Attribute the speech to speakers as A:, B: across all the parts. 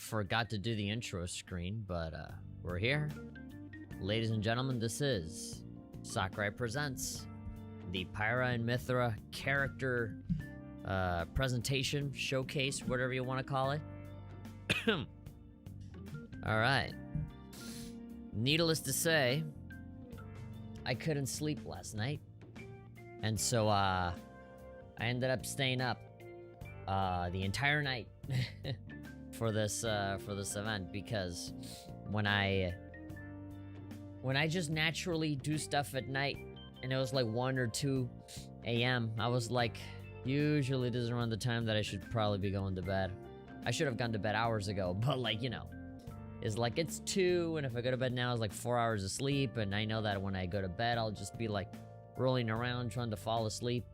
A: forgot to do the intro screen, but we're here. Ladies and gentlemen, this is Sakurai Presents the Pyra and Mythra character presentation, showcase, whatever you want to call it. Alright. Needless to say, I couldn't sleep last night. And so, I ended up staying up the entire night for this event, because when I just naturally do stuff at night and it was like 1 or 2 a.m., I was like, usually this is around the time that I should probably be going to bed. I should have gone to bed hours ago, but like, you know, it's like it's 2, and if I go to bed now, it's like 4 hours of sleep, and I know that when I go to bed, I'll just be like rolling around trying to fall asleep.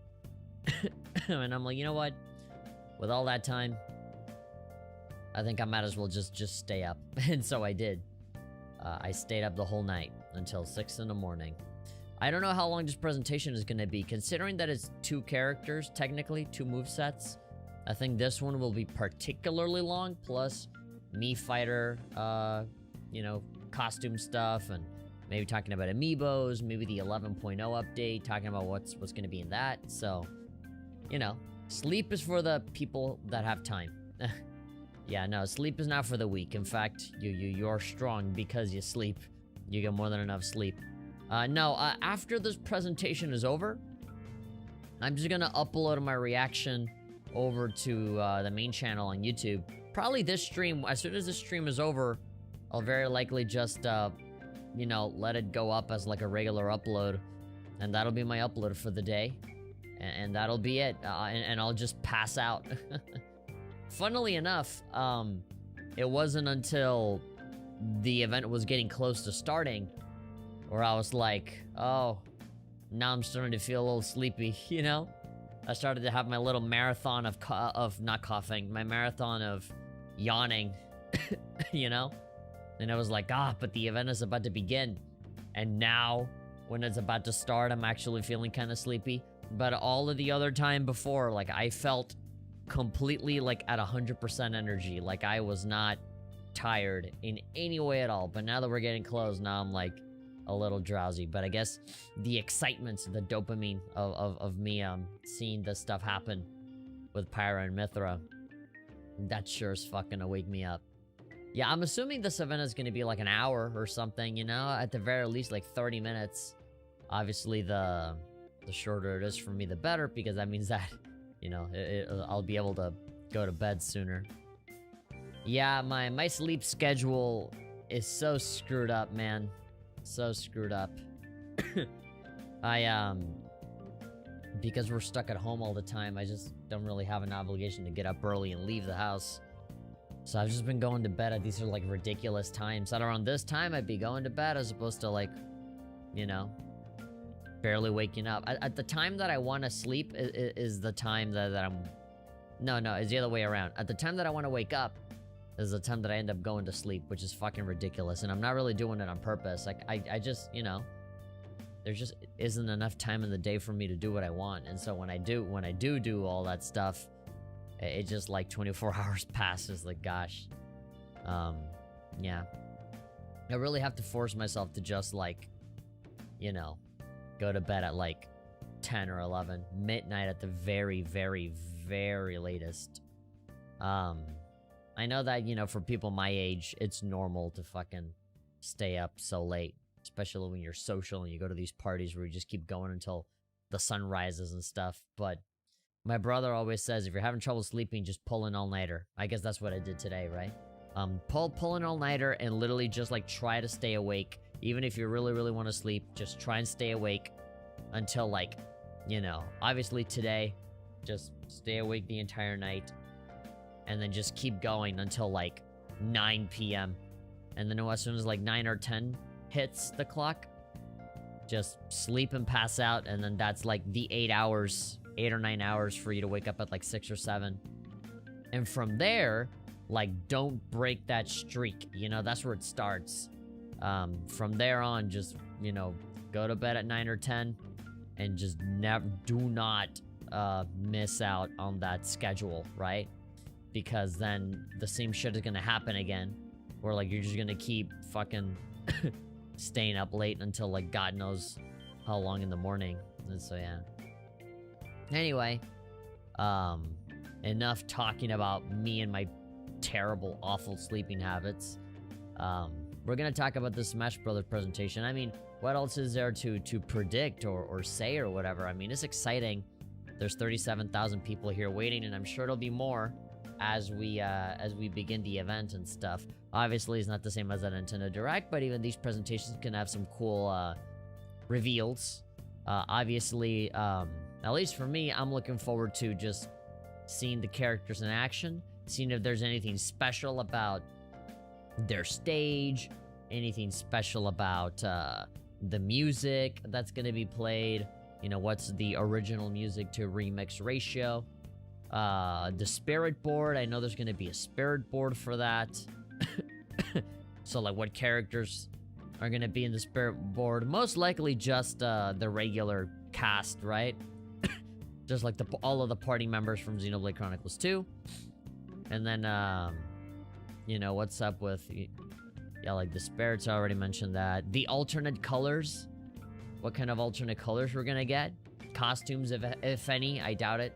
A: And I'm like, you know what? With all that time, I think I might as well just stay up. And so I did. I stayed up the whole night until 6 in the morning. I don't know how long this presentation is going to be, considering that it's 2 characters, technically, 2 movesets. I think this one will be particularly long, plus Mii Fighter, you know, costume stuff, and maybe talking about amiibos, maybe the 11.0 update, talking about what's going to be in that. So, you know, sleep is for the people that have time. Yeah, no, sleep is not for the weak. In fact, you're strong because you sleep. You get more than enough sleep. After this presentation is over, I'm just gonna upload my reaction over to the main channel on YouTube. Probably this stream, as soon as this stream is over, I'll very likely just, you know, let it go up as like a regular upload. And that'll be my upload for the day. And that'll be it. And I'll just pass out. Funnily enough, it wasn't until the event was getting close to starting where I was like, oh, now I'm starting to feel a little sleepy, you know? I started to have my little marathon of not coughing, my marathon of yawning, you know? And I was like, but the event is about to begin. And now, when it's about to start, I'm actually feeling kind of sleepy. But all of the other time before, like, I felt completely, like, at 100% energy. Like, I was not tired in any way at all. But now that we're getting close, now I'm, like, a little drowsy. But I guess the excitement, the dopamine of me seeing this stuff happen with Pyra and Mythra, that sure as fucking gonna wake me up. Yeah, I'm assuming this event is gonna be like an hour or something, you know? At the very least, like 30 minutes. Obviously, the shorter it is for me, the better, because that means that, you know, I'll be able to go to bed sooner. Yeah, my sleep schedule is so screwed up, man. So screwed up. Because we're stuck at home all the time, I just don't really have an obligation to get up early and leave the house. So I've just been going to bed at these are like ridiculous times. At around this time, I'd be going to bed as opposed to, like, you know, barely waking up. At the time that I want to sleep is the time that I'm... No, it's the other way around. At the time that I want to wake up is the time that I end up going to sleep, which is fucking ridiculous. And I'm not really doing it on purpose. Like, I just, you know, there just isn't enough time in the day for me to do what I want. And so when I do all that stuff, it just like 24 hours passes. Like, gosh. Yeah. I really have to force myself to just, like, you know, go to bed at like 10 or 11, midnight at the very, very, very latest. I know that, you know, for people my age, it's normal to fucking stay up so late, especially when you're social and you go to these parties where you just keep going until the sun rises and stuff. But my brother always says, if you're having trouble sleeping, just pull an all-nighter. I guess that's what I did today, right? Pull an all-nighter and literally just, like, try to stay awake. Even if you really, really want to sleep, just try and stay awake until, like, you know, obviously today, just stay awake the entire night. And then just keep going until, like, 9 p.m. And then as soon as, like, 9 or 10 hits the clock, just sleep and pass out. And then that's, like, the 8 or 9 hours for you to wake up at, like, 6 or 7. And from there, like, don't break that streak. You know, that's where it starts. From there on, just, you know, go to bed at 9 or 10. And just do not miss out on that schedule, right? because then the same shit is gonna happen again. Where, like, you're just gonna keep fucking staying up late until, like, God knows how long in the morning. And so, yeah. Anyway, enough talking about me and my terrible, awful sleeping habits. We're gonna talk about the Smash Brothers presentation. I mean, what else is there to predict or say or whatever? I mean, it's exciting. There's 37,000 people here waiting, and I'm sure it'll be more as we begin the event and stuff. Obviously, it's not the same as a Nintendo Direct, but even these presentations can have some cool reveals. Obviously, at least for me, I'm looking forward to just seeing the characters in action, seeing if there's anything special about their stage, anything special about the music that's going to be played. You know, what's the original music to remix ratio? The spirit board, I know there's going to be a spirit board for that. So, like, what characters are going to be in the spirit board? Most likely just the regular cast, right? Just like all of the party members from Xenoblade Chronicles 2. And then, you know, what's up with... Yeah, like the spirits, I already mentioned that. The alternate colors. What kind of alternate colors we're gonna get? Costumes, if any, I doubt it.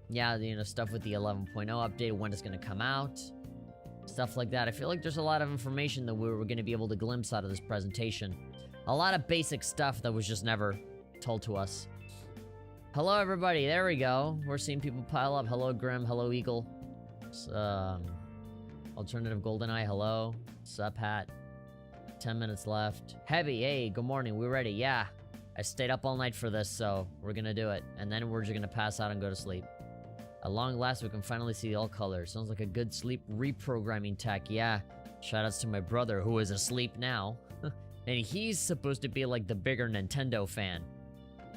A: Yeah, you know, stuff with the 11.0 update, when it's gonna come out. Stuff like that. I feel like there's a lot of information that we're gonna be able to glimpse out of this presentation. A lot of basic stuff that was just never told to us. Hello, everybody. There we go. We're seeing people pile up. Hello, Grim. Hello, Eagle. Alternative GoldenEye. Hello. Sup, Hat. 10 minutes left. Heavy. Hey, good morning. We're ready. Yeah. I stayed up all night for this, so we're gonna do it. And then we're just gonna pass out and go to sleep. At long last, we can finally see all colors. Sounds like a good sleep reprogramming tech. Yeah. Shoutouts to my brother, who is asleep now. And he's supposed to be like the bigger Nintendo fan.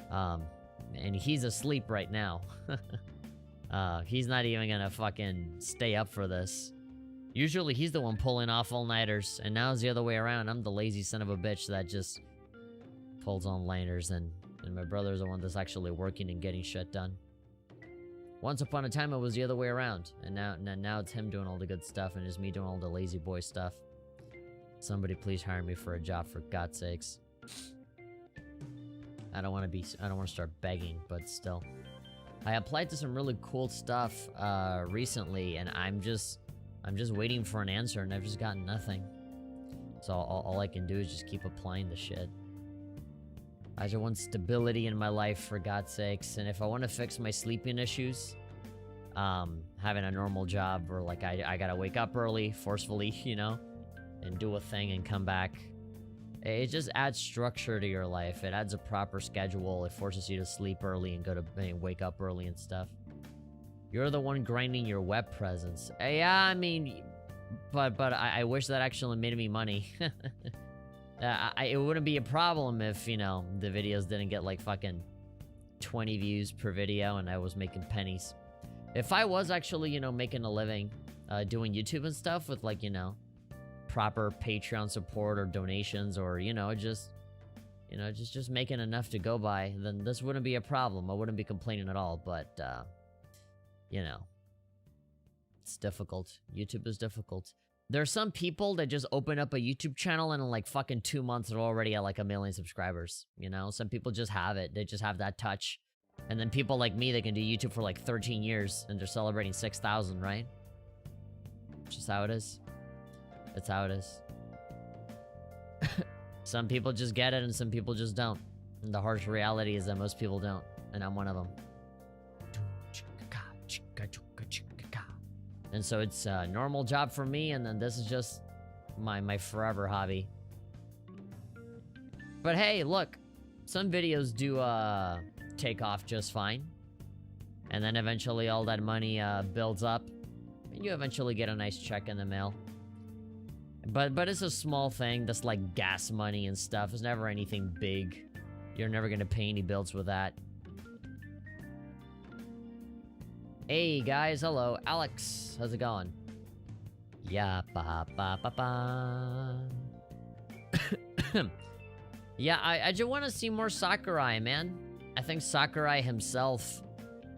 A: And he's asleep right now. He's not even gonna fucking stay up for this. Usually he's the one pulling off all-nighters, and now it's the other way around. I'm the lazy son of a bitch that just pulls all-nighters, and my brother's the one that's actually working and getting shit done. Once upon a time, it was the other way around, and now it's him doing all the good stuff, and it's me doing all the lazy boy stuff. Somebody please hire me for a job, for God's sakes. I don't want to start begging, but still. I applied to some really cool stuff recently, and I'm just waiting for an answer, and I've just gotten nothing. So all I can do is just keep applying the shit. I just want stability in my life, for God's sakes, and if I want to fix my sleeping issues, having a normal job, or like I gotta wake up early, forcefully, you know, and do a thing and come back. It just adds structure to your life. It adds a proper schedule. It forces you to sleep early and go to and wake up early and stuff. You're the one grinding your web presence. Yeah, I mean, but I wish that actually made me money. It wouldn't be a problem if, you know, the videos didn't get like fucking 20 views per video and I was making pennies. If I was actually, you know, making a living doing YouTube and stuff with, like, you know, proper Patreon support or donations, or, you know, just making enough to go by, then this wouldn't be a problem. I wouldn't be complaining at all, but you know, it's difficult. YouTube is difficult. There are some people that just open up a YouTube channel and in like fucking 2 months they're already at like 1 million subscribers, you know? Some people just have it. They just have that touch. And then people like me, they can do YouTube for like 13 years and they're celebrating 6,000, right? It's just how it is. That's how it is. Some people just get it and some people just don't. And the harsh reality is that most people don't. And I'm one of them. And so it's a normal job for me, and then this is just my forever hobby. But hey, look. Some videos do take off just fine. And then eventually all that money builds up. And you eventually get a nice check in the mail. But it's a small thing that's like gas money and stuff. It's never anything big. You're never gonna pay any bills with that. Hey guys, hello. Alex, how's it going? Yeah, ba ba ba ba. Yeah, I just want to see more Sakurai, man. I think Sakurai himself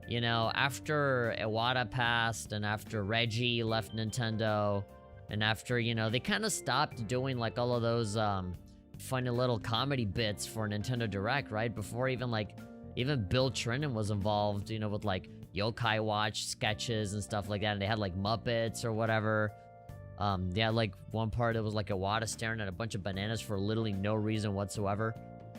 A: You know, after Iwata passed and after Reggie left Nintendo and after, you know, they kind of stopped doing like all of those funny little comedy bits for Nintendo Direct, right? Before even Bill Trinen was involved, you know, with like Yokai Watch sketches and stuff like that. And they had like Muppets or whatever. They had like one part that was like Iwata staring at a bunch of bananas for literally no reason whatsoever.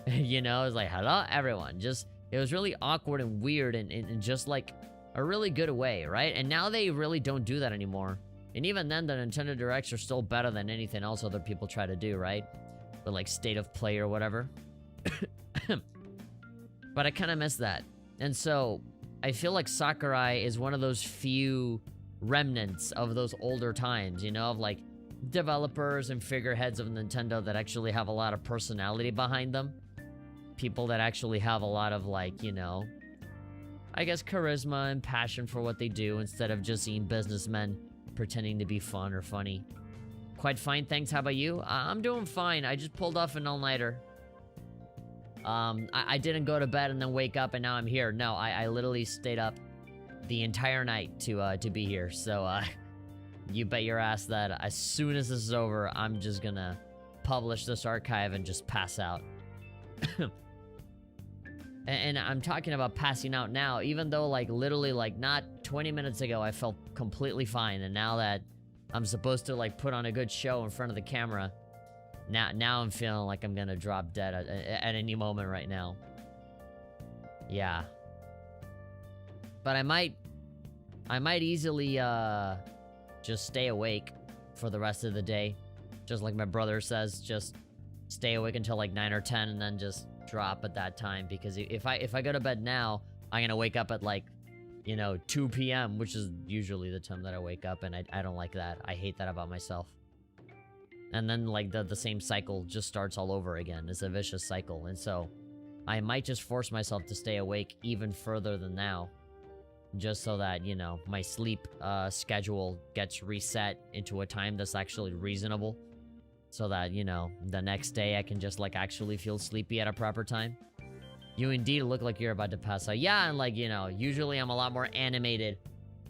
A: You know, it's like, hello, everyone. It was really awkward and weird and just like a really good way, right? And now they really don't do that anymore. And even then, the Nintendo Directs are still better than anything else other people try to do, right? But like State of Play or whatever. But I kind of miss that. And so I feel like Sakurai is one of those few remnants of those older times, you know, of like developers and figureheads of Nintendo that actually have a lot of personality behind them. People that actually have a lot of like, you know, I guess charisma and passion for what they do instead of just being businessmen pretending to be fun or funny. Quite fine, thanks. How about you? I'm doing fine. I just pulled off an all-nighter. I didn't go to bed and then wake up and now I'm here. No, I literally stayed up the entire night to be here. So, you bet your ass that as soon as this is over, I'm just gonna publish this archive and just pass out. And I'm talking about passing out now, even though like literally like not 20 minutes ago I felt completely fine, and now that I'm supposed to like put on a good show in front of the camera, now I'm feeling like I'm gonna drop dead at any moment right now. Yeah. But I might easily just stay awake for the rest of the day. Just like my brother says, just stay awake until like 9 or 10 and then just drop at that time, because if I go to bed now, I'm gonna wake up at like, you know, 2 p.m., which is usually the time that I wake up, and I don't like that. I hate that about myself. And then like the same cycle just starts all over again. It's a vicious cycle, and so I might just force myself to stay awake even further than now, just so that, you know, my sleep schedule gets reset into a time that's actually reasonable. So that, you know, the next day I can just, like, actually feel sleepy at a proper time. You indeed look like you're about to pass out. Yeah, and, like, you know, usually I'm a lot more animated.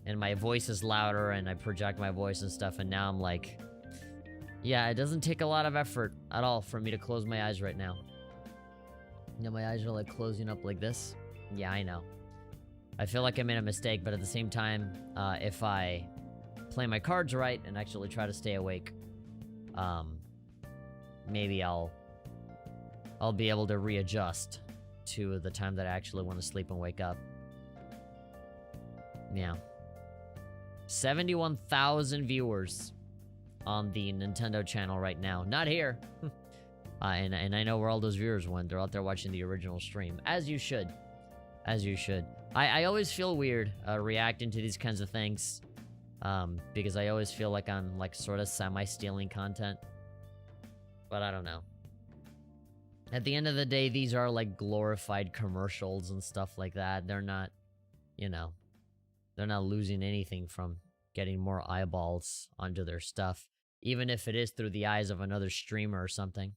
A: And my voice is louder, and I project my voice and stuff. And now I'm like... Yeah, it doesn't take a lot of effort at all for me to close my eyes right now. You know, my eyes are, like, closing up like this. Yeah, I know. I feel like I made a mistake, but at the same time, if I play my cards right and actually try to stay awake... maybe I'll be able to readjust to the time that I actually want to sleep and wake up. Yeah. 71,000 viewers on the Nintendo channel right now. Not here. And I know where all those viewers went. They're out there watching the original stream. As you should. As you should. I always feel weird reacting to these kinds of things. Because I always feel like I'm like sort of semi-stealing content. But I don't know. At the end of the day, these are like glorified commercials and stuff like that. They're not, you know, they're not losing anything from getting more eyeballs onto their stuff. Even if it is through the eyes of another streamer or something.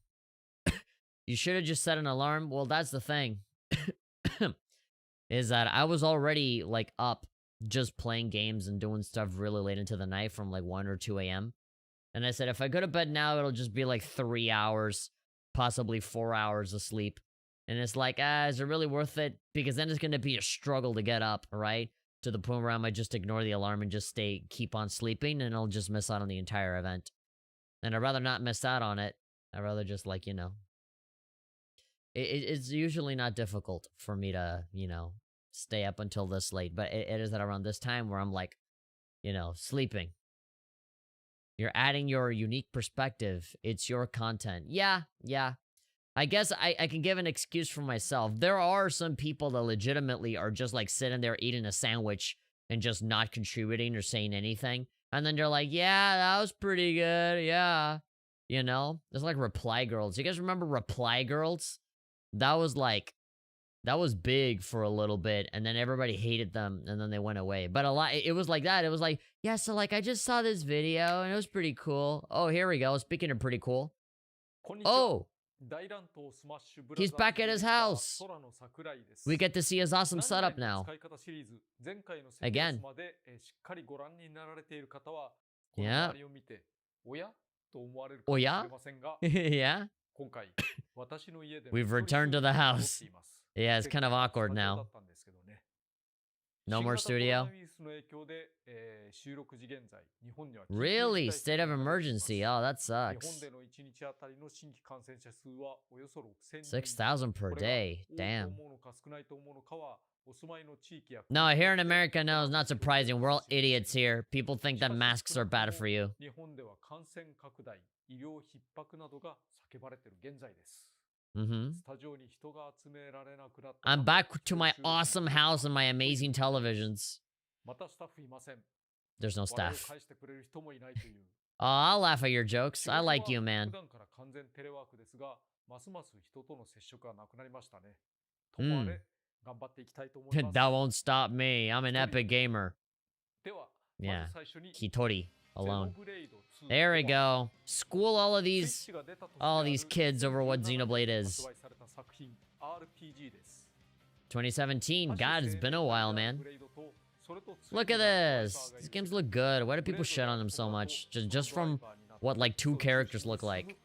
A: You should have just set an alarm. Well, that's the thing. Is that I was already like up just playing games and doing stuff really late into the night from like 1 or 2 a.m. And I said, if I go to bed now, it'll just be like 3 hours, possibly 4 hours of sleep. And it's like, is it really worth it? Because then it's going to be a struggle to get up, right? To the point where I might just ignore the alarm and just keep on sleeping, and I'll just miss out on the entire event. And I'd rather not miss out on it. I'd rather just, like, you know. It's usually not difficult for me to, you know, stay up until this late. But it is at around this time where I'm like, you know, sleeping. You're adding your unique perspective. It's your content. Yeah. I guess I can give an excuse for myself. There are some people that legitimately are just like sitting there eating a sandwich and just not contributing or saying anything. And then they're like, yeah, that was pretty good. Yeah. You know, there's like Reply Girls. You guys remember Reply Girls? That was big for a little bit, and then everybody hated them, and then they went away. But it was like that. It was like, yeah, so like I just saw this video, and it was pretty cool. Oh, here we go. Speaking of pretty cool. Oh, He's back at his house. We get to see his awesome setup now. Again. Yeah. Oh yeah? Yeah? We've returned to the house. Yeah, it's kind of awkward now. No more studio? Really? State of emergency? Oh, that sucks. 6,000 per day. Damn. No, here in America, no, it's not surprising. We're all idiots here. People think that masks are bad for you. I'm back to my awesome house and my amazing televisions. There's no staff. Oh, I'll laugh at your jokes. I like you, man. That won't stop me. I'm an epic gamer. Yeah. Hitori. Alone. There we go. School all of these kids over what Xenoblade is. 2017. God, it's been a while, man. Look at this. These games look good. Why do people shit on them so much? Just from what, like, 2 characters look like.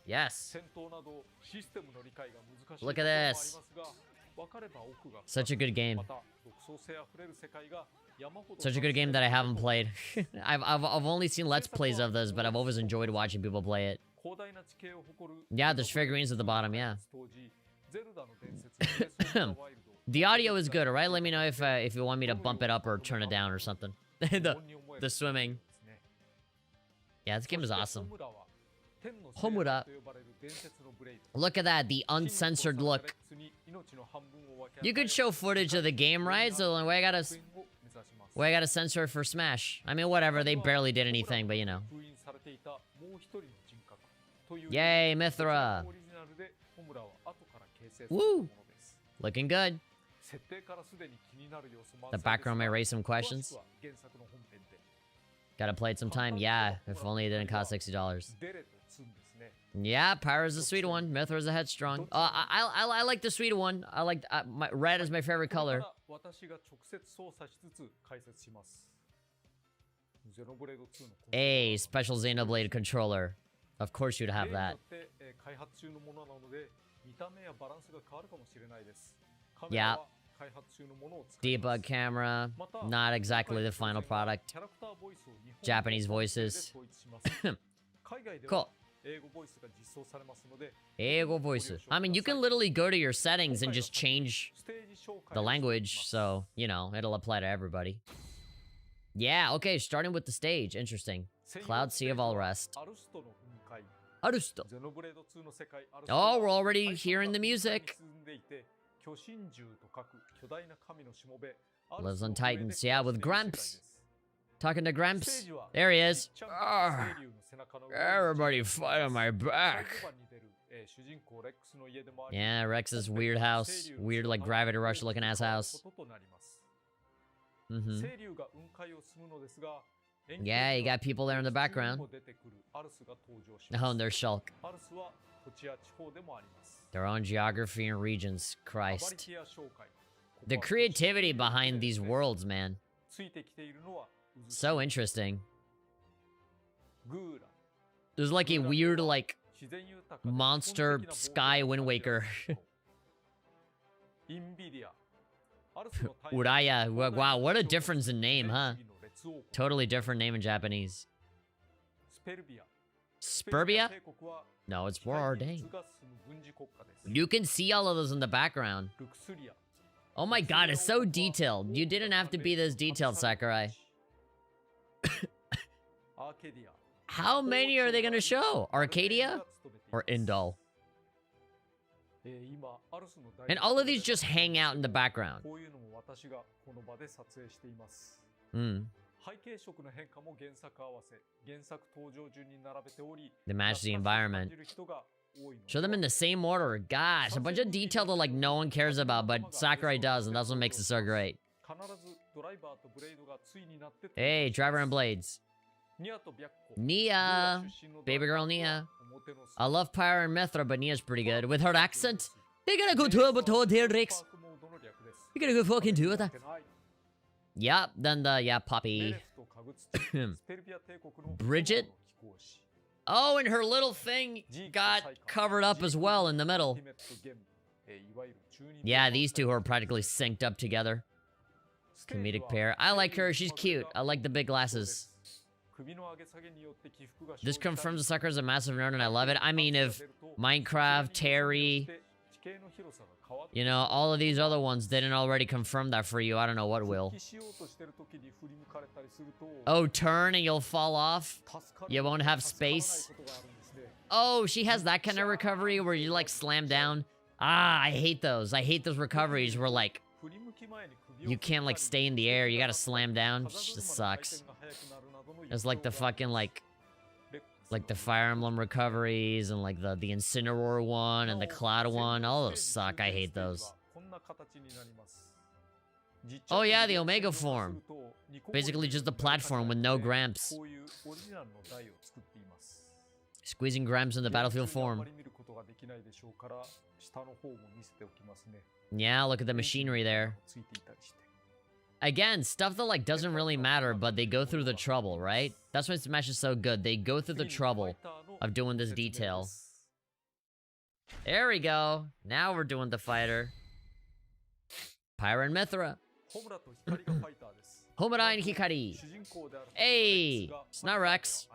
A: Yes. Look at this. Such a good game. Such a good game that I haven't played. I've only seen Let's Plays of this, but I've always enjoyed watching people play it. Yeah, there's figurines at the bottom, yeah. The audio is good, alright? Let me know if you want me to bump it up or turn it down or something. the swimming. Yeah, this game is awesome. Homura. Look at that, the uncensored look. You could show footage of the game, right? So why I gotta censor it for Smash? I mean, whatever, they barely did anything, but you know. Yay, Mythra! Woo! Looking good. The background may raise some questions. Gotta play it sometime? Yeah, if only it didn't cost $60. Yeah, Pyra's the sweet one. Mythra's the headstrong. I like the sweet one. I like red is my favorite color. A special Xenoblade controller. Of course you'd have that. Yeah. Debug camera. Not exactly the final product. Japanese voices. Cool. Eigo voice. I mean, you can literally go to your settings and just change the language, so, you know, it'll apply to everybody. Yeah, okay, starting with the stage. Interesting. Cloud Sea of All Rest. Arusto. Oh, we're already hearing the music. Lives on Titans, yeah, with Gramps. Talking to Gramps. There he is. Arrgh. Everybody fight on my back. Yeah, Rex's weird house. Weird, like, Gravity Rush looking ass house. Yeah, you got people there in the background. Oh, and there's Shulk. Their own geography and regions. Christ. The creativity behind these worlds, man. So interesting. There's like a weird, like, monster sky Wind Waker. Uraya. Wow, what a difference in name, huh? Totally different name in Japanese. Spurbia? No, it's foreordained. You can see all of those in the background. Oh my god, it's so detailed. You didn't have to be this detailed, Sakurai. How many are they gonna show? Arcadia? Or Indol? And all of these just hang out in the background. They match the environment. Show them in the same order. Gosh, a bunch of detail that, like, no one cares about, but Sakurai does, and that's what makes it so great. Hey, driver and blades. Nia! Baby girl Nia. I love Pyra and Mythra, but Nia's pretty good. With her accent, they're gonna go to dear Rex. You're gonna go fucking do it. Yeah, then Poppy. Bridget? Oh, and her little thing got covered up as well in the middle. Yeah, these two are practically synced up together. Comedic pair. I like her, she's cute. I like the big glasses. This confirms that Sakurai's a massive nerd and I love it. I mean, if Minecraft, Terry, you know, all of these other ones didn't already confirm that for you, I don't know what will. Oh, turn and you'll fall off? You won't have space? Oh, she has that kind of recovery where you, like, slam down? Ah, I hate those. I hate those recoveries where, like, you can't, like, stay in the air. You gotta slam down. This sucks. It's like the fucking, like the Fire Emblem recoveries and, like, the Incineroar one and the Cloud one. All those suck. I hate those. Oh, yeah, the Omega form. Basically just the platform with no Gramps. Squeezing Gramps in the battlefield form. Yeah, look at the machinery there. Again, stuff that, like, doesn't really matter, but they go through the trouble, right? That's why Smash is so good. They go through the trouble of doing this detail. There we go. Now we're doing the fighter. Pyra and Mythra. Homura and Hikari. Hey! It's not Rex.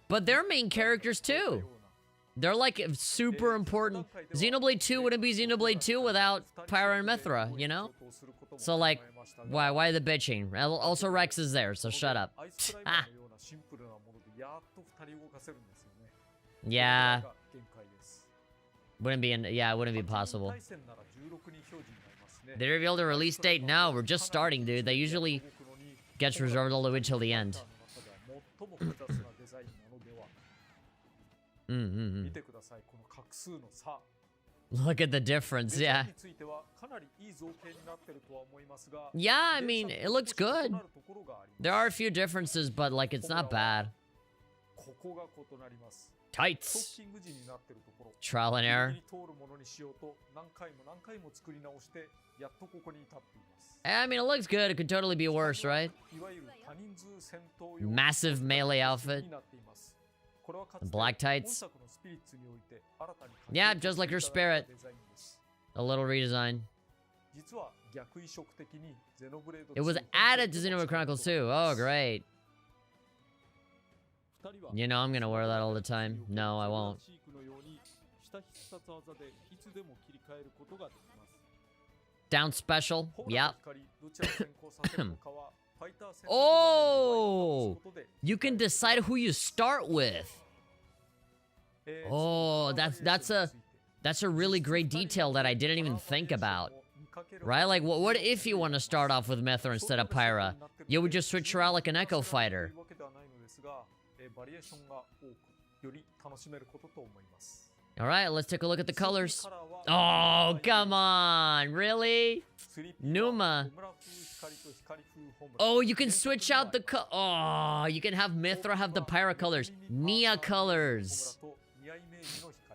A: But they're main characters too. They're like super important. Xenoblade 2 wouldn't be Xenoblade 2 without Pyra and Mythra, you know? So like, why the bitching? Also Rex is there, so shut up. Ah. Yeah. Wouldn't be possible. They revealed a release date? No, we're just starting, dude. They usually gets reserved all the way till the end. Look at the difference, yeah. Yeah, I mean, it looks good. There are a few differences, but, like, it's not bad. Tights. Trial and error. I mean, it looks good. It could totally be worse, right? Massive melee outfit. Black tights. Yeah, just like her spirit. A little redesign. It was added to Xenoblade Chronicles 2. Oh, great. You know I'm gonna wear that all the time. No, I won't. Down special. Yep. Oh! You can decide who you start with. Oh, that's a really great detail that I didn't even think about. Right? Like, what if you want to start off with Mythra instead of Pyra? You would just switch her out like an Echo Fighter. Alright, let's take a look at the colors. Oh, come on! Really? Numa. Oh, you can switch out the oh, you can have Mythra have the Pyra colors. Nia colors.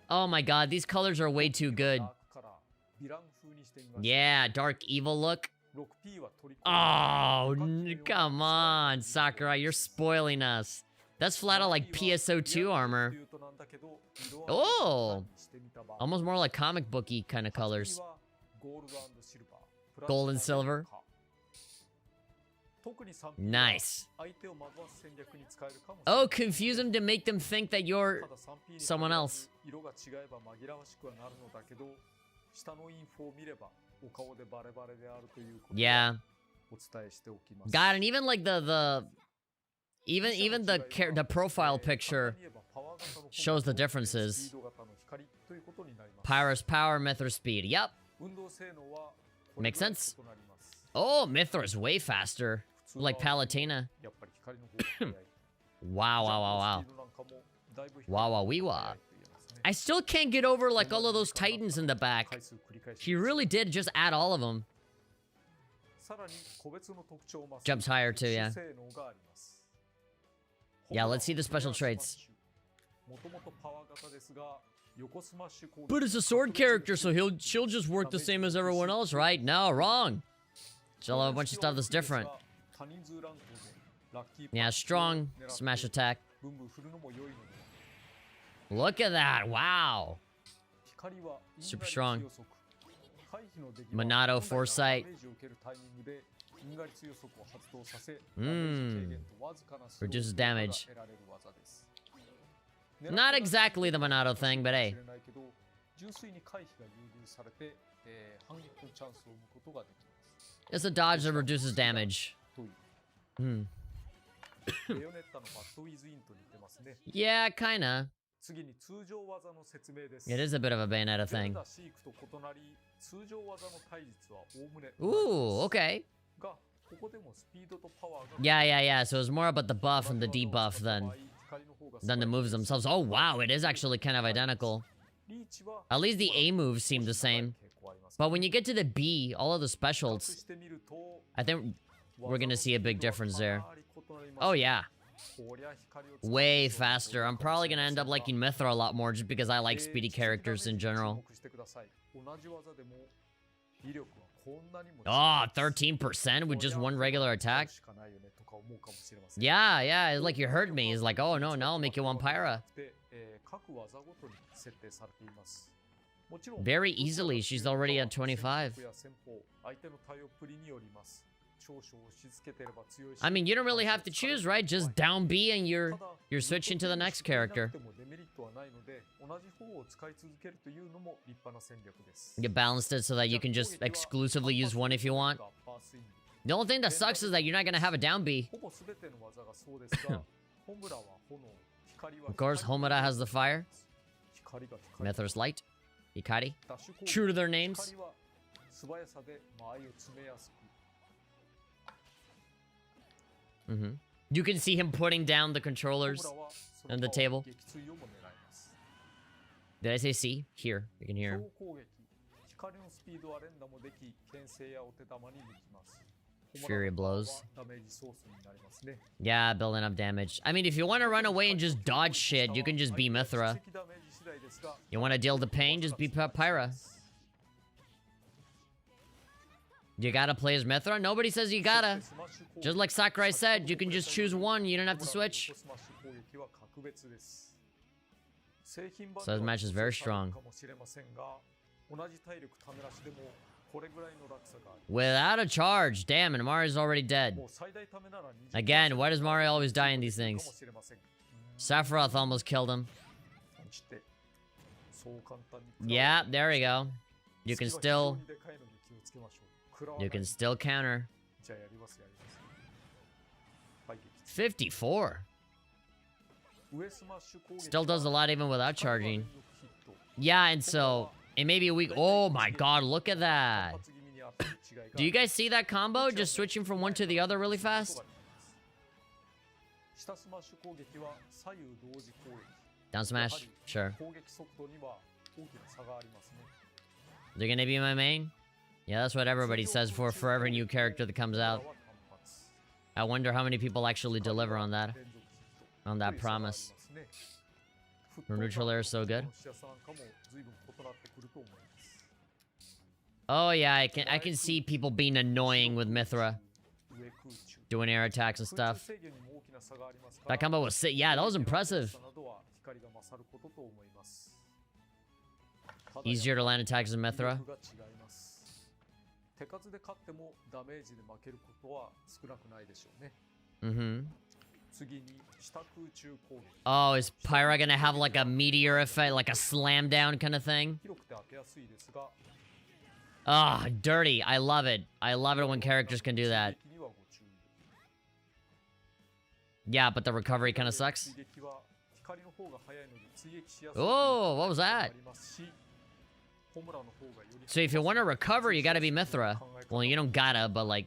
A: Oh my god, these colors are way too good. Yeah, dark evil look. Oh, come on, Sakurai, you're spoiling us. That's flat out like PSO2 armor. Oh! Almost more like comic booky kind of colors. Gold and silver. Nice. Oh, confuse them to make them think that you're someone else. Yeah. God, and even like even the profile picture shows the differences. Pyra's power, Mythra's speed. Yep. Makes sense. Oh, Mythra's way faster. Like Palutena. Wow, wow, wow, wow. Wow, wow, wee wah. I still can't get over, like, all of those titans in the back. He really did just add all of them. Jumps higher, too, yeah. Yeah, let's see the special traits. But it's a sword character, so she'll just work the same as everyone else, right? No, wrong. She'll have a bunch of stuff that's different. Yeah, strong smash attack. Look at that! Wow. Super strong. Monado foresight. Reduces damage. Not exactly the Monado thing, but hey. It's a dodge that reduces damage. Yeah, kinda. It is a bit of a Bayonetta thing. Ooh, okay. Yeah. So it's more about the buff and the debuff than the moves themselves. Oh, wow, it is actually kind of identical. At least the A moves seem the same. But when you get to the B, all of the specials, I think we're gonna see a big difference there. Oh, yeah. Way faster. I'm probably gonna end up liking Mythra a lot more just because I like speedy characters in general. Oh, 13% with just one regular attack? Yeah, it's like you heard me. It's like, oh no, now I'll make you one Pyra. Very easily, she's already at 25. I mean, you don't really have to choose, right? Just down B and you're switching to the next character. You balanced it so that you can just exclusively use one if you want. The only thing that sucks is that you're not gonna have a down B. Of course, Homura has the fire. Mythra's light. Hikari. True to their names. You can see him putting down the controllers on the table. Did I say C? Here. You can hear him. Fury blows. Yeah, building up damage. I mean, if you want to run away and just dodge shit, you can just be Mythra. You want to deal the pain, just be Pyra. You gotta play as Mythra? Nobody says you gotta. Just like Sakurai said, you can just choose one, you don't have to switch. So this match is very strong. Without a charge. Damn, and Mario's already dead. Again, why does Mario always die in these things? Sephiroth almost killed him. Yeah, there we go. You can still counter. 54. Still does a lot even without charging. Yeah, and so it may be a weak. Oh my god, look at that. Do you guys see that combo? Just switching from one to the other really fast? Down smash? Sure. They're gonna be my main? Yeah, that's what everybody says for every new character that comes out. I wonder how many people actually deliver on that. On that promise. Her neutral air is so good. Oh yeah, I can see people being annoying with Mythra. Doing air attacks and stuff. That combo was sick. Yeah, that was impressive. Easier to land attacks than Mythra. Oh, is Pyra gonna have like a meteor effect, like a slam down kind of thing? Ah, oh, dirty. I love it. I love it when characters can do that. Yeah, but the recovery kind of sucks. Oh, what was that? So if you want to recover, you gotta be Mythra. Well, you don't gotta, but like,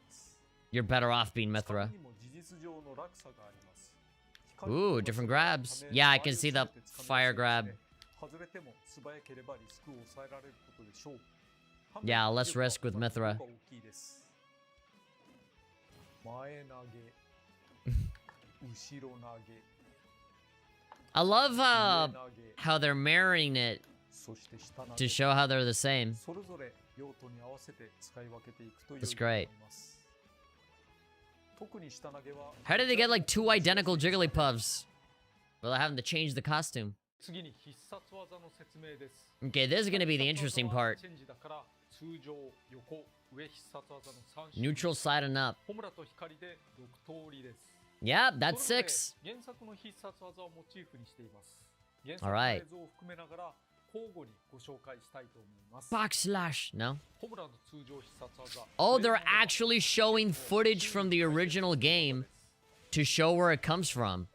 A: you're better off being Mythra. Ooh, different grabs. Yeah, I can see the fire grab. Yeah, less risk with Mythra. I love how they're mirroring it to show how they're the same. That's great. How did they get like 2 identical Jigglypuffs without having to change the costume? Okay, this is gonna be the interesting part. Neutral side and up. Yep, that's 6. Alright. Box slash. No? Oh, they're actually showing footage from the original game to show where it comes from.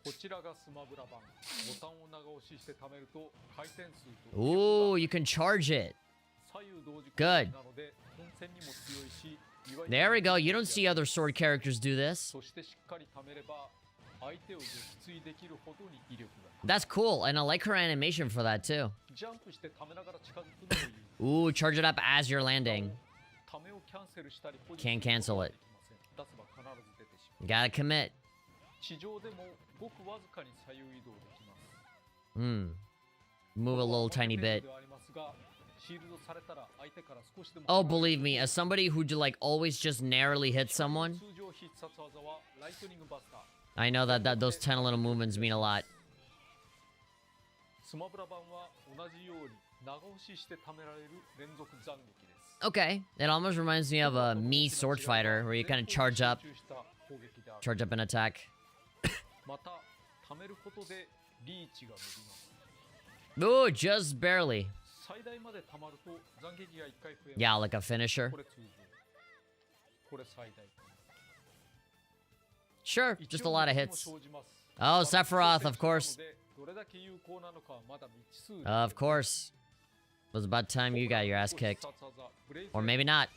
A: Ooh, you can charge it. Good. There we go. You don't see other sword characters do this. That's cool, and I like her animation for that too. Ooh, charge it up as you're landing. Can't cancel it. You gotta commit. Move a little tiny bit. Oh, believe me, as somebody who like always just narrowly hits someone, I know that those 10 little movements mean a lot. Okay, it almost reminds me of a Mii sword fighter where you kind of charge up an attack. Ooh, just barely. Yeah, like a finisher. Sure, just a lot of hits. Oh, Sephiroth, of course. Of course. It was about time you got your ass kicked. Or maybe not.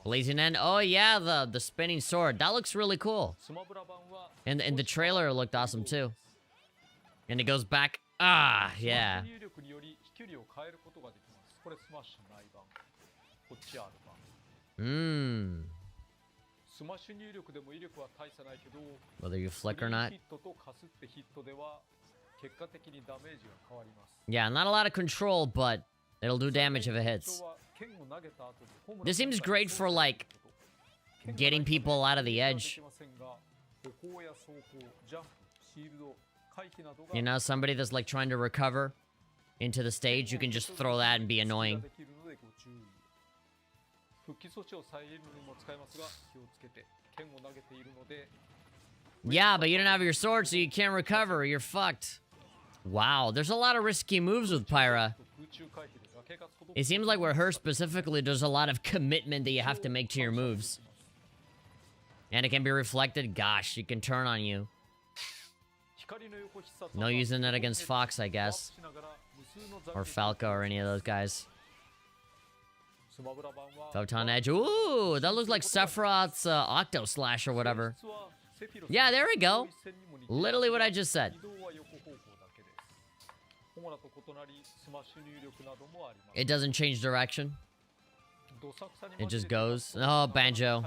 A: Blazing End. Oh yeah, the spinning sword. That looks really cool. And the trailer it looked awesome too. And it goes back. Ah, yeah. Whether you flick or not. Yeah, not a lot of control, but it'll do damage if it hits. This seems great for, like, getting people out of the edge. You know, somebody that's, like, trying to recover into the stage, you can just throw that and be annoying. Yeah, but you don't have your sword, so you can't recover. You're fucked. Wow, there's a lot of risky moves with Pyra. It seems like with her specifically, there's a lot of commitment that you have to make to your moves. And it can be reflected. Gosh, she can turn on you. No using that against Fox, I guess. Or Falco or any of those guys. Photon Edge. Ooh, that looks like Sephiroth's Octo Slash or whatever. Yeah, there we go. Literally what I just said. It doesn't change direction. It just goes. Oh, Banjo.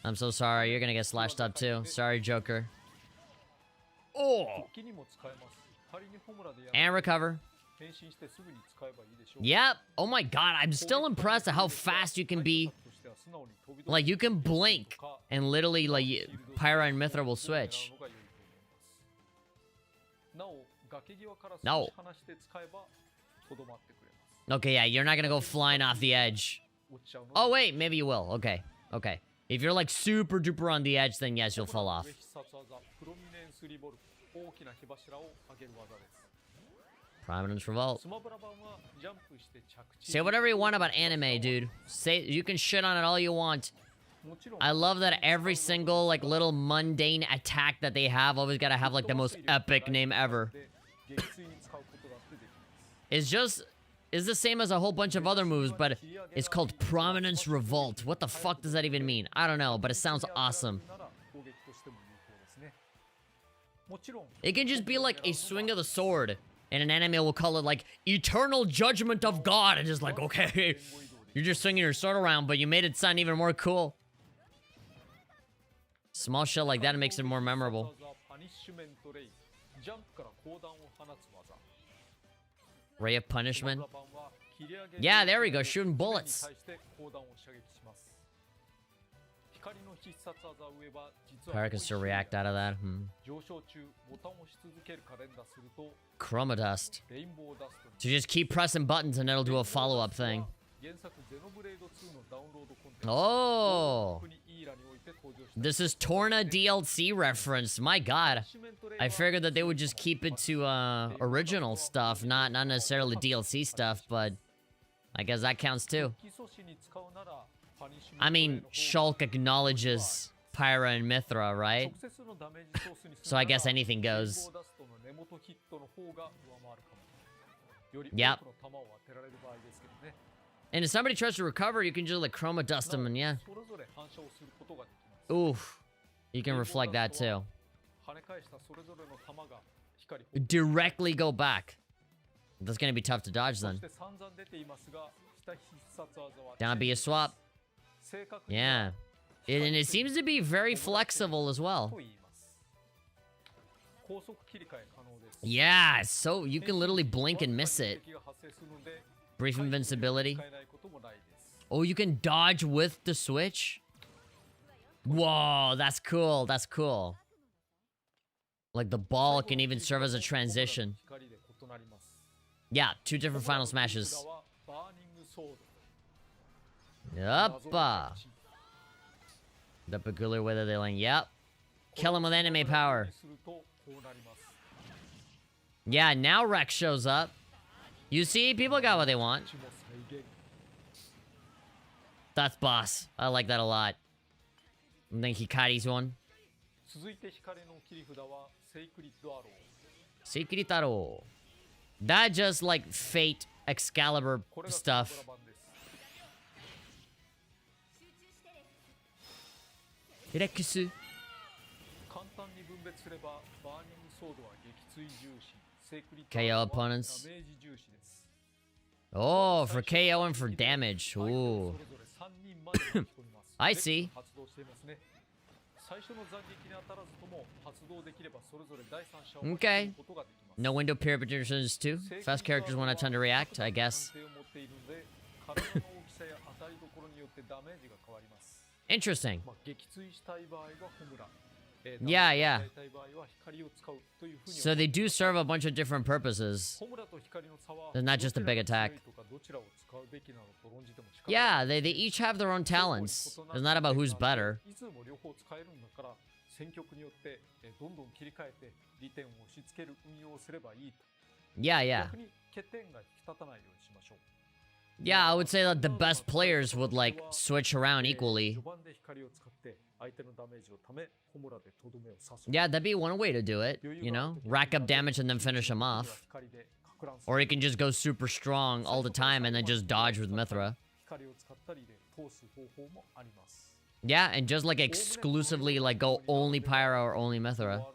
A: I'm so sorry. You're gonna get slashed up too. Sorry, Joker. Oh! And recover. Yep. Oh my god, I'm still impressed at how fast you can be. Like, you can blink, and literally, like, Pyra and Mythra will switch. No. Okay, yeah, you're not gonna go flying off the edge. Oh, wait, maybe you will. Okay, okay. If you're, like, super duper on the edge, then yes, you'll fall off. Prominence Revolt. Say whatever you want about anime, dude. Say, you can shit on it all you want. I love that every single, like, little mundane attack that they have always gotta have, like, the most epic name ever. It's the same as a whole bunch of other moves, but it's called Prominence Revolt. What the fuck does that even mean? I don't know, but it sounds awesome. It can just be like a swing of the sword, and an anime will call it, like, Eternal Judgment of God, and just like, okay, you're just swinging your sword around, but you made it sound even more cool. Small shell like that makes it more memorable. Ray of punishment. Yeah, there we go, shooting bullets. Pyra can still react out of that. Chroma dust. So just keep pressing buttons and it'll do a follow-up thing. Oh! This is Torna DLC reference. My god. I figured that they would just keep it to original stuff, not necessarily DLC stuff, but I guess that counts too. I mean, Shulk acknowledges Pyra and Mythra, right? So I guess anything goes. Yep. And if somebody tries to recover, you can just like chroma dust them and yeah. Oof. You can reflect that too. Directly go back. That's gonna be tough to dodge then. Down be a swap. Yeah. And it seems to be very flexible as well. Yeah, so you can literally blink and miss it. Brief invincibility. Oh, you can dodge with the switch? Whoa, that's cool, that's cool. Like the ball can even serve as a transition. Yeah, 2 different final smashes. Yuppa. The peculiar weather they like, yep. Kill him with anime power. Yeah, now Rex shows up. You see, people got what they want. That's boss. I like that a lot. I think Hikari's one. Sacred Arrow. That just like Fate, Excalibur stuff. Rex. KO opponents. Oh, for KO and for damage. Ooh. I see. Okay. No window period between turns too. Fast characters won't have time to react, I guess. Interesting. Yeah, yeah. So they do serve a bunch of different purposes. They're not just a big attack. Yeah, they each have their own talents. It's not about who's better. Yeah, yeah. Yeah, I would say that the best players would, like, switch around equally. Yeah, that'd be one way to do it, you know? Rack up damage and then finish him off. Or you can just go super strong all the time and then just dodge with Mythra. Yeah, and just, like, exclusively, like, go only Pyra or only Mythra.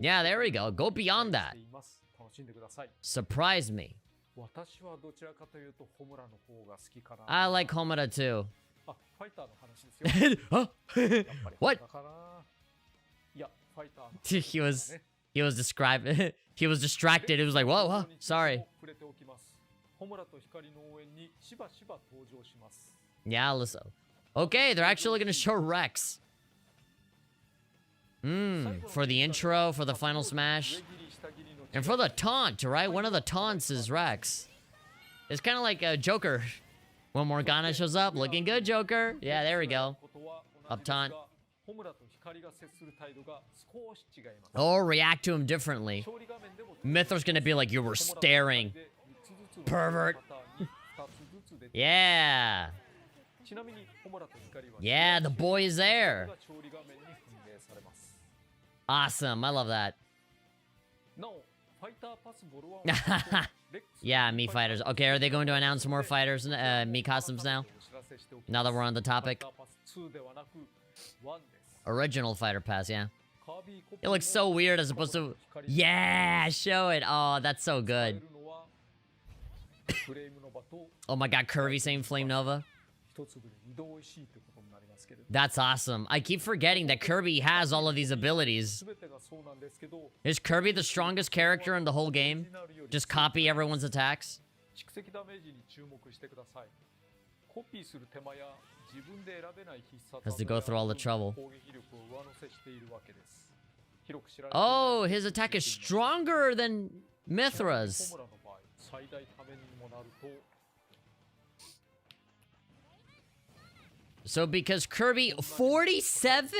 A: Yeah, there we go. Go beyond that. Surprise me. I like Homura too. Huh? What? he was describing. He was distracted. It was like, whoa, huh? Sorry. Yeah, listen. Okay, they're actually gonna show Rex. For the intro, for the final smash. And for the taunt, right? One of the taunts is Rex. It's kind of like a Joker. When Morgana shows up, looking good, Joker. Yeah, there we go. Up taunt. Or react to him differently. Mythra's gonna be like, you were staring. Pervert. Yeah. Yeah, the boy is there. Awesome, I love that. Yeah, Mii fighters. Okay, are they going to announce more fighters, Mii costumes now? Now that we're on the topic. Original fighter pass, yeah. It looks so weird as opposed to... Yeah, show it. Oh, that's so good. Oh my god, Curvy saying Flame Nova. That's awesome. I keep forgetting that Kirby has all of these abilities. Is Kirby the strongest character in the whole game? Just copy everyone's attacks? Has to go through all the trouble. Oh, his attack is stronger than Mythra's. So because Kirby 47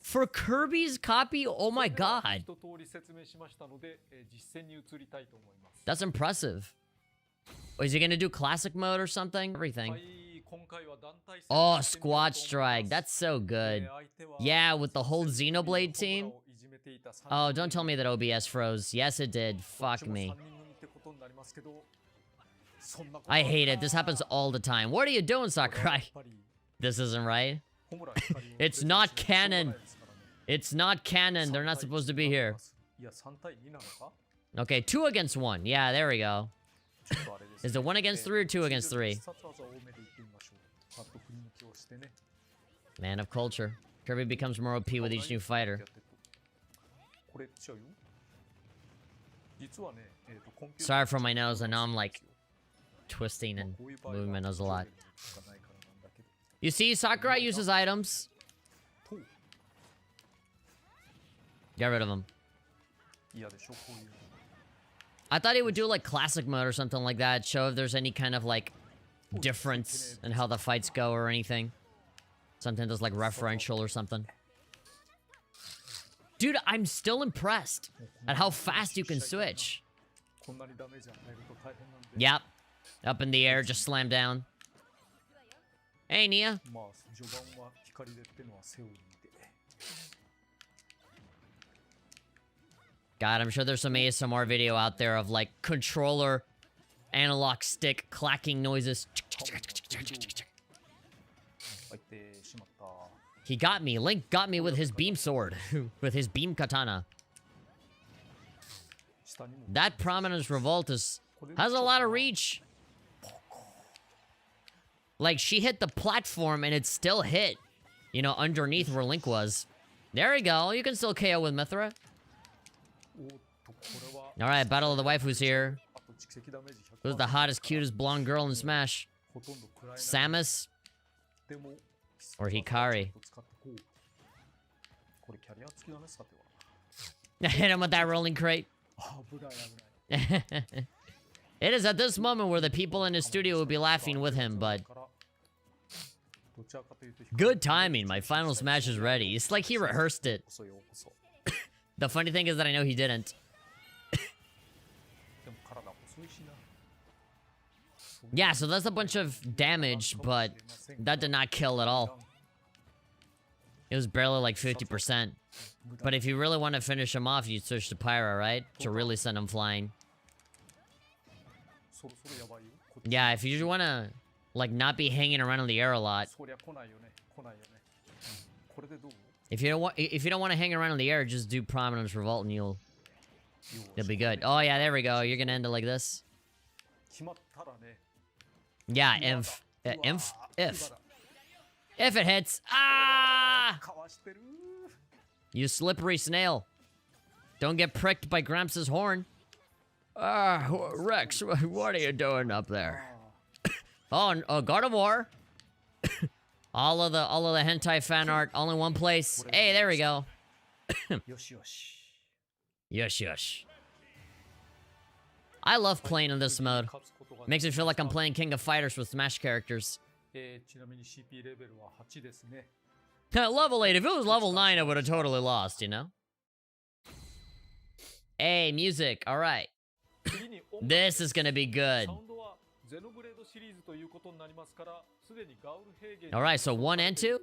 A: for Kirby's copy? Oh my god. That's impressive. Oh, is he gonna do classic mode or something? Everything. Oh, squad strike. That's so good. Yeah, with the whole Xenoblade team. Oh, don't tell me that OBS froze. Yes, it did. Fuck me. I hate it. This happens all the time. What are you doing, Sakurai? This isn't right. It's not canon. It's not canon. They're not supposed to be here. Okay, 2 against 1. Yeah, there we go. Is it 1 against 3 or 2 against 3? Man of culture. Kirby becomes more OP with each new fighter. Sorry for my nose. I know I'm like twisting and moving my nose a lot. You see, Sakurai uses items. Get rid of him. I thought he would do like classic mode or something like that. Show if there's any kind of like difference in how the fights go or anything. Something that's like referential or something. Dude, I'm still impressed at how fast you can switch. Yep. Up in the air, just slam down. Hey, Nia. God, I'm sure there's some ASMR video out there of like controller, analog stick, clacking noises. He got me. Link got me with his beam sword. With his beam katana. That Prominence Revolt has a lot of reach. Like, she hit the platform and it still hit. You know, underneath where Link was. There we go. You can still KO with Mythra. Alright, Battle of the Waifus here. Who's the hottest, cutest blonde girl in Smash? Samus? Or Hikari? Hit him with that rolling crate. It is at this moment where the people in his studio will be laughing with him, but... Good timing, my final Smash is ready. It's like he rehearsed it. The funny thing is that I know he didn't. Yeah, so that's a bunch of damage, but that did not kill at all. It was barely like 50%. But if you really want to finish him off, you switch to Pyra, right? To really send him flying. Yeah, if you want to, like, not be hanging around in the air a lot. If you don't want to hang around in the air, just do Prominence Revolt and you'll be good. Oh yeah, there we go. You're gonna end it like this. Yeah, if it hits. Ah! You slippery snail. Don't get pricked by Gramps' horn. Ah, Rex, what are you doing up there? Oh, God of War. all of the hentai fan art, all in one place. Hey, there we go. Yosh. I love playing in this mode. Makes me feel like I'm playing King of Fighters with Smash characters. Level 8. If it was level 9, I would have totally lost, you know? Hey, music. Alright. This is gonna be good. Alright, so 1 and 2?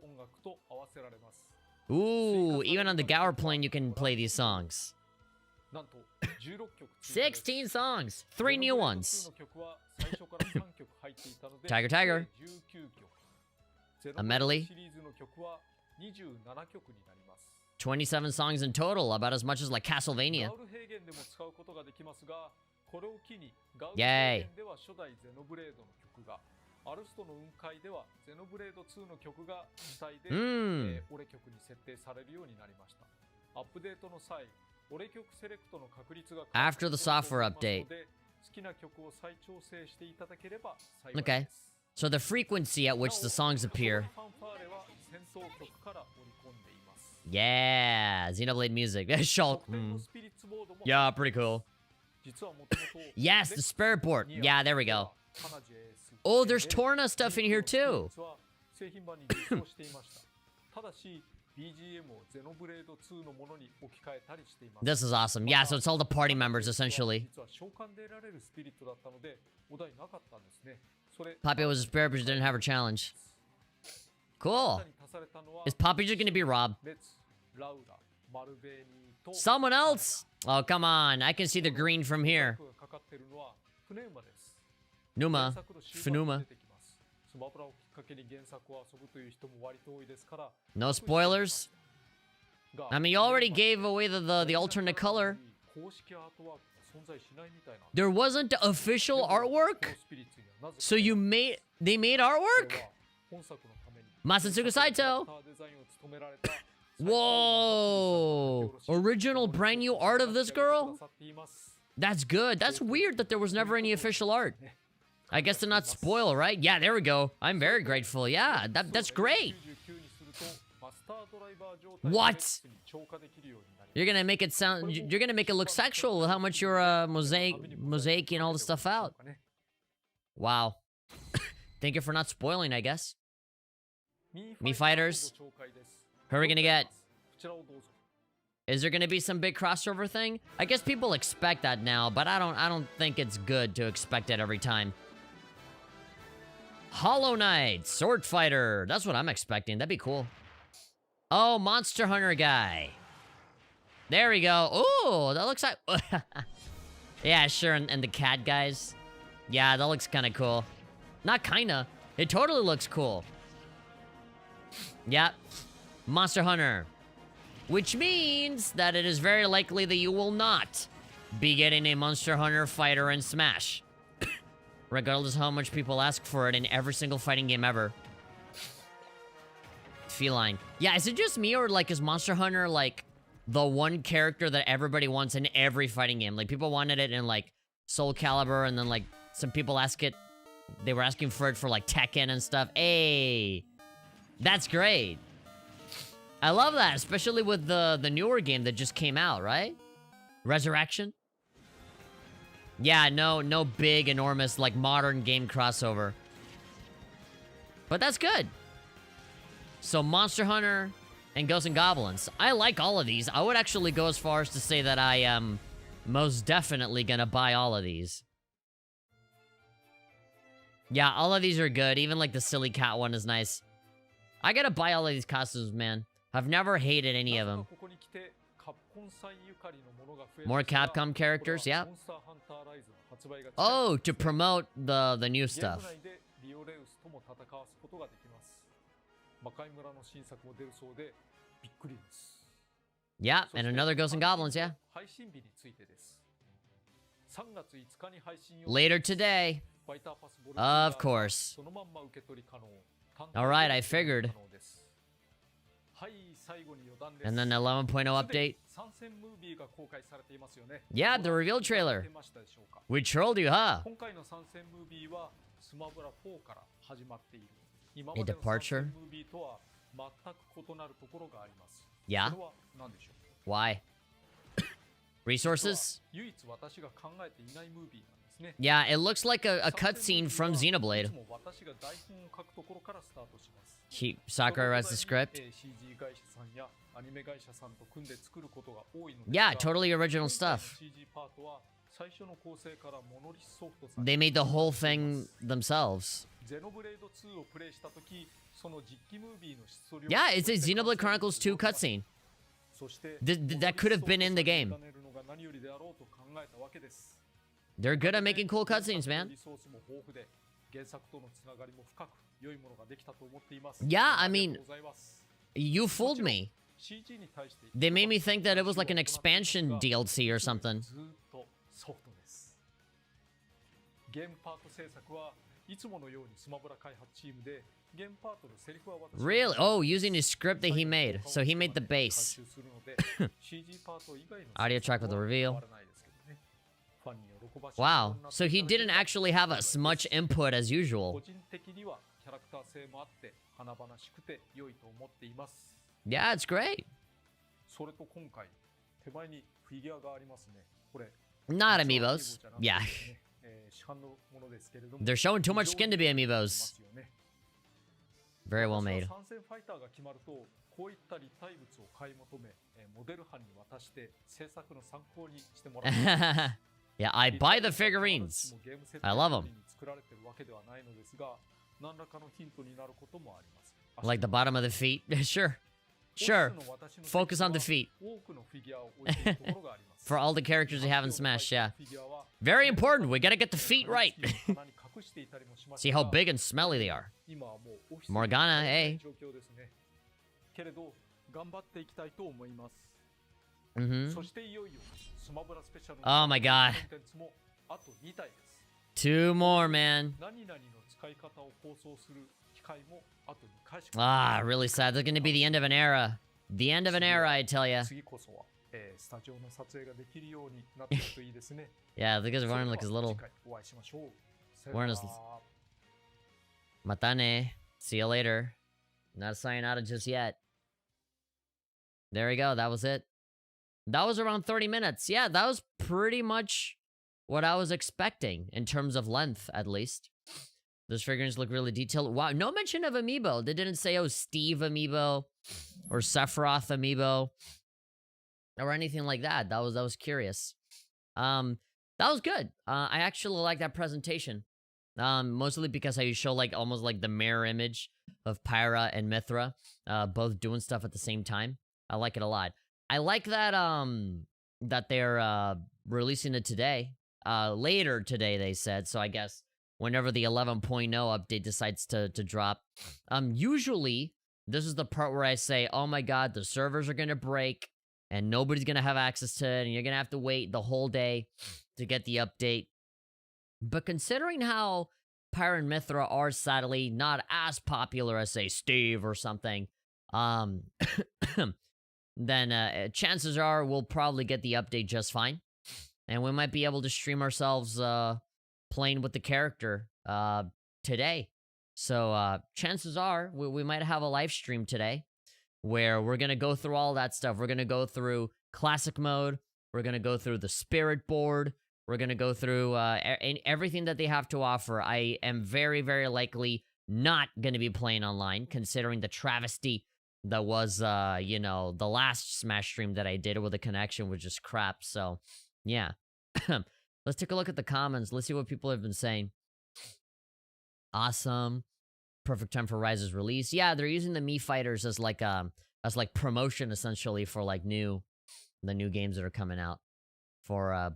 A: Ooh, even on the Gower plane you can play these songs. 16 songs! 3 new ones. Tiger. A medley. 27 songs in total, about as much as like Castlevania. Yay. After the software update. Okay. So the frequency at which the songs appear. Yeah, Xenoblade music. Shulk. Yeah, pretty cool. Yes, the spirit board. Yeah, there we go. Oh, there's Torna stuff in here too. This is awesome. Yeah, so it's all the party members, essentially. Poppy was a spirit, but she didn't have her challenge. Cool. Is Poppy just gonna be Rob? Someone else? Oh, come on. I can see the green from here. Numa. Funuma. No spoilers? I mean, you already gave away the alternate color. There wasn't official artwork? So they made artwork? Masatsugu Saito. Whoa! Original brand new art of this girl? That's good. That's weird that there was never any official art. I guess to not spoil, right? Yeah, there we go. I'm very grateful. Yeah, that's great. What? You're gonna make it sound... You're gonna make it look sexual with how much you're mosaic and all the stuff out. Wow. Thank you for not spoiling, I guess. Me fighters. Who are we gonna get? Is there gonna be some big crossover thing? I guess people expect that now, but I don't think it's good to expect it every time. Hollow Knight, Sword Fighter. That's what I'm expecting. That'd be cool. Oh, Monster Hunter guy. There we go. Ooh, that looks like... Yeah, sure, and the cat guys. Yeah, that looks kind of cool. Not kinda. It totally looks cool. Yep. Monster Hunter. Which means that it is very likely that you will not be getting a Monster Hunter fighter in Smash. Regardless of how much people ask for it in every single fighting game ever. Feline. Yeah, is it just me or like is Monster Hunter like the one character that everybody wants in every fighting game? Like people wanted it in like Soul Calibur and then like some people they were asking for it for like Tekken and stuff. Hey, that's great. I love that, especially with the newer game that just came out, right? Resurrection? Yeah, no big, enormous, like, modern game crossover. But that's good. So, Monster Hunter and Ghosts and Goblins. I like all of these. I would actually go as far as to say that I am most definitely gonna buy all of these. Yeah, all of these are good. Even, like, the silly cat one is nice. I gotta buy all of these costumes, man. I've never hated any of them. More Capcom characters, yeah. Oh, to promote the new stuff. Yeah, and another Ghosts and Goblins, yeah. Later today. Of course. Alright, I figured. And then 11.0 update. Yeah, the reveal trailer. We trolled you, huh? A departure? Yeah? Why? Resources? Yeah, it looks like a cutscene from Xenoblade. Sakurai writes the script. Yeah, totally original stuff. They made the whole thing themselves. Yeah, it's a Xenoblade Chronicles 2 cutscene. That could have been in the game. They're good at making cool cutscenes, man. Yeah, I mean, you fooled me. They made me think that it was like an expansion DLC or something. Really? Oh, using his script that he made. So he made the base. Audio track with the reveal. Wow. So he didn't actually have as much input as usual. Yeah, it's great. Not amiibos. Yeah. They're showing too much skin to be amiibos. Very well made. Yeah, I buy the figurines. I love them. Like the bottom of the feet? Sure. Sure. Focus on the feet. For all the characters we have in Smash, yeah. Very important. We gotta get the feet right. See how big and smelly they are. Morgana, hey. Oh my god. 2 more, man. Ah, really sad. They're gonna be the end of an era. The end of an era, I tell ya. Yeah, the guy's wearing like his little... Wearing his... Matane. See you later. Not sayonara just yet. There we go, that was it. That was around 30 minutes. Yeah, that was pretty much what I was expecting, in terms of length, at least. Those figurines look really detailed. Wow, no mention of amiibo. They didn't say, oh, Steve amiibo, or Sephiroth amiibo, or anything like that. That was curious. That was good. I actually like that presentation. Mostly because how you show, like, almost like the mirror image of Pyra and Mythra, both doing stuff at the same time. I like it a lot. I like that, that they're, releasing it today. Later today, they said, so I guess whenever the 11.0 update decides to drop. Usually, this is the part where I say, oh my god, the servers are gonna break, and nobody's gonna have access to it, and you're gonna have to wait the whole day to get the update. But considering how Pyra and Mythra are sadly not as popular as, say, Steve or something, then chances are we'll probably get the update just fine. And we might be able to stream ourselves playing with the character today. So chances are we might have a live stream today where we're going to go through all that stuff. We're going to go through classic mode. We're going to go through the spirit board. We're going to go through everything that they have to offer. I am very, very likely not going to be playing online, considering the travesty that was, you know, the last Smash stream that I did where the connection was just crap. So, yeah. Let's take a look at the comments. Let's see what people have been saying. Awesome. Perfect time for Rise's release. Yeah, they're using the Mii Fighters as like promotion essentially for like the new games that are coming out for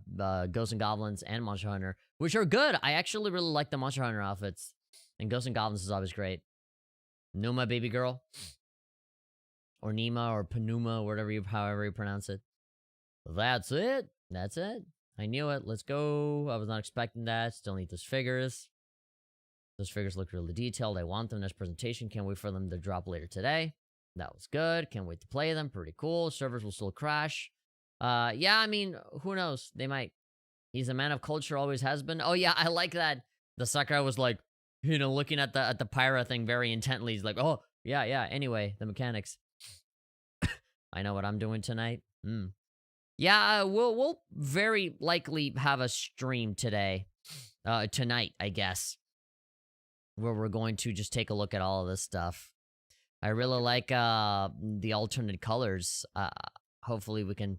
A: Ghosts and Goblins and Monster Hunter, which are good. I actually really like the Monster Hunter outfits, and Ghosts and Goblins is always great. Numa, baby girl, or Nima, or Panuma, however you pronounce it. That's it. That's it. I knew it. Let's go. I was not expecting that. Still need those figures. Those figures look really detailed. I want them. Next presentation. Can't wait for them to drop later today. That was good. Can't wait to play them. Pretty cool. Servers will still crash. Yeah, I mean, who knows? They might. He's a man of culture, always has been. Oh yeah, I like that. The Sakurai was like, you know, looking at the Pyra thing very intently. He's like, oh, yeah. Anyway, the mechanics. I know what I'm doing tonight. Yeah, we'll very likely have a stream today. Tonight, I guess. Where we're going to just take a look at all of this stuff. I really like the alternate colors. Hopefully we can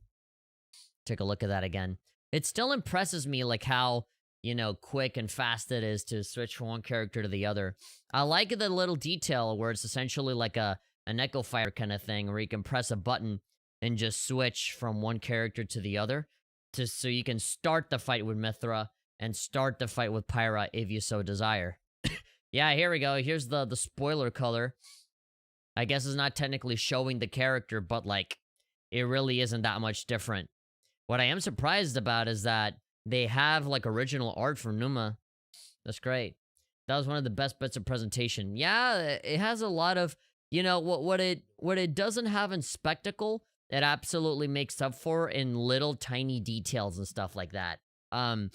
A: take a look at that again. It still impresses me like how, you know, quick and fast it is to switch from one character to the other. I like the little detail where it's essentially like an Echo Fighter kind of thing where you can press a button and just switch from one character to the other, so you can start the fight with Mythra and start the fight with Pyra if you so desire. Yeah, here we go. Here's the spoiler color. I guess it's not technically showing the character, but like, it really isn't that much different. What I am surprised about is that they have like original art from Numa. That's great. That was one of the best bits of presentation. Yeah, it has a lot of, you know, what it doesn't have in spectacle, it absolutely makes up for in little tiny details and stuff like that. I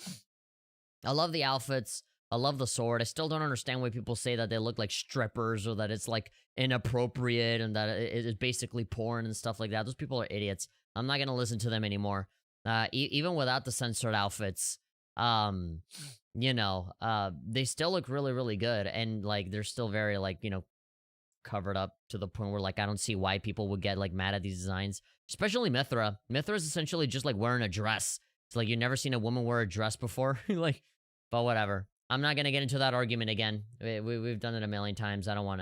A: love the outfits. I love the sword. I still don't understand why people say that they look like strippers or that it's like inappropriate and that it is basically porn and stuff like that. Those people are idiots. I'm not gonna listen to them anymore. Even without the censored outfits, you know, they still look really, really good, and like they're still very like, you know, covered up to the point where like I don't see why people would get like mad at these designs, especially Mythra. Mythra is essentially just like wearing a dress. It's like you've never seen a woman wear a dress before, like, but whatever. I'm not gonna get into that argument again. We've done it a million times. I don't want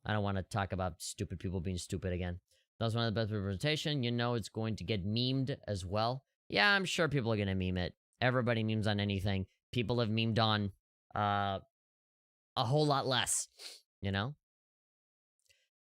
A: to talk about stupid people being stupid again. That was one of the best representation. You know it's going to get memed as well. Yeah, I'm sure people are gonna meme it. Everybody memes on anything. People have memed on a whole lot less, you know?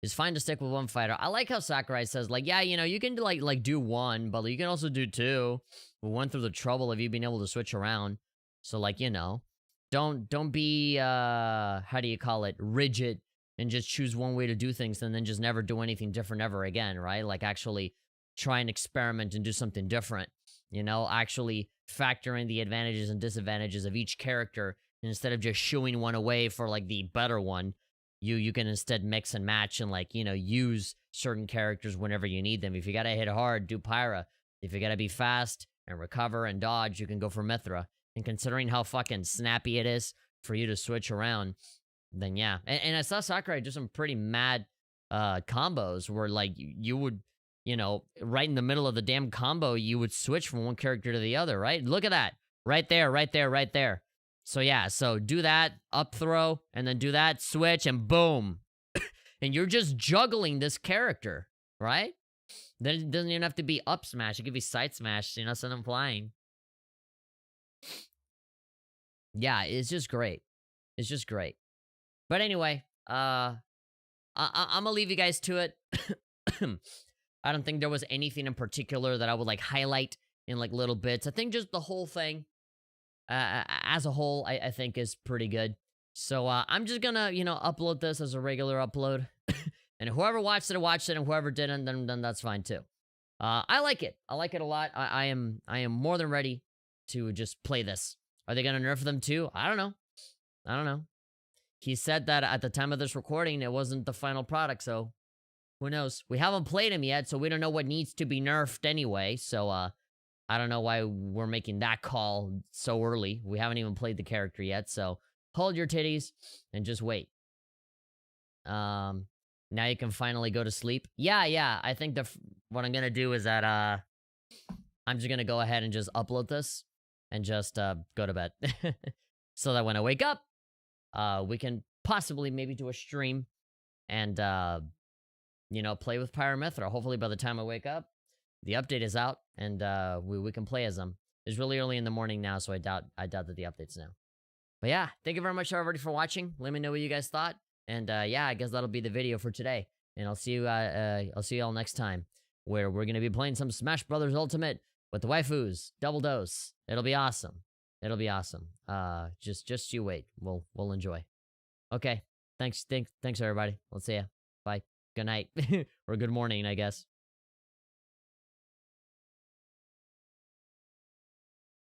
A: It's fine to stick with one fighter. I like how Sakurai says, like, yeah, you know, you can like do one, but you can also do two. We went through the trouble of you being able to switch around. So, like, you know, don't be how do you call it, rigid and just choose one way to do things and then just never do anything different ever again, right? Like actually try and experiment and do something different. You know, actually factor in the advantages and disadvantages of each character instead of just shooing one away for like the better one. You can instead mix and match and like, you know, use certain characters whenever you need them. If you gotta hit hard, do Pyra. If you gotta be fast and recover and dodge, you can go for Mythra. And considering how fucking snappy it is for you to switch around, then yeah. And I saw Sakurai do some pretty mad combos where like you would, you know, right in the middle of the damn combo, you would switch from one character to the other, right? Look at that. Right there, right there, right there. So yeah, so do that, up throw, and then do that, switch, and boom. And you're just juggling this character, right? Then it doesn't even have to be up smash. It could be side smash, you know, send them flying. Yeah, it's just great. It's just great. But anyway, I'm gonna leave you guys to it. I don't think there was anything in particular that I would like highlight in like little bits. I think just the whole thing as a whole, I think is pretty good. So I'm just gonna, you know, upload this as a regular upload. And whoever watched it, and whoever didn't, then that's fine too. I like it. I like it a lot. I am more than ready to just play this. Are they gonna nerf them too? I don't know. I don't know. He said that at the time of this recording, it wasn't the final product, so who knows? We haven't played him yet, so we don't know what needs to be nerfed anyway. So I don't know why we're making that call so early. We haven't even played the character yet, so hold your titties and just wait. Now you can finally go to sleep. Yeah, I think what I'm gonna do is that, I'm just gonna go ahead and just upload this and just, go to bed. So that when I wake up, we can possibly maybe do a stream and, you know, play with Pyra Mythra. Hopefully by the time I wake up, the update is out, and we can play as them. It's really early in the morning now, so I doubt that the update's now. But yeah, thank you very much everybody for watching. Let me know what you guys thought. And yeah, I guess that'll be the video for today. And I'll see you all next time, where we're gonna be playing some Smash Brothers Ultimate with the waifus, double dose. It'll be awesome. It'll be awesome. Just you wait. We'll enjoy. Okay. Thanks everybody. We'll see ya. Bye. Good night. Or good morning, I guess.